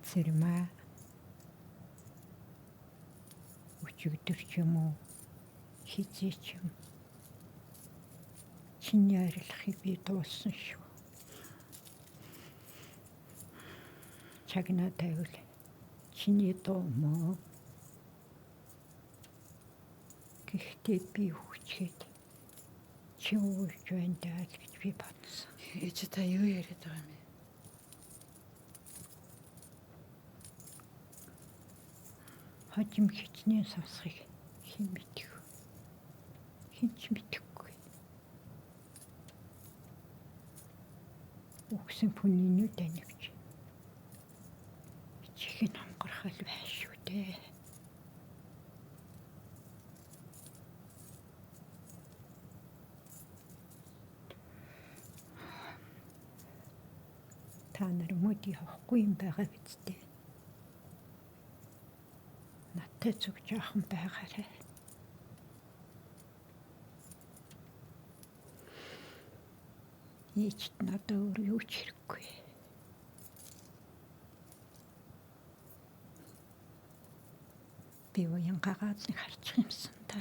Сэрмаа өчигдөр ч юм уу хизээ ч юм чиний арилахыг би дууссан шүү. Чагнаа тавил чиний дуу мó гэхдээ би хүчгээд чи уурж байна даа л гэж би бодсон. Ээж та юу яриад байгаа юм бэ? Хожим хичнээн сонсхийг хэн мэдэх вэ? Хэн ч мэдэхгүй. Үгсэн хүний нүд анивч чихэн хамгархал байх шүү дээ. Та нар мөдий авахгүй юм байгаа биз дээ. Надтай зүг жаахан байгаарай. Ээжт надад өөр юу ч хэрэггүй. Би уян гагаалыг харчих юмсан та.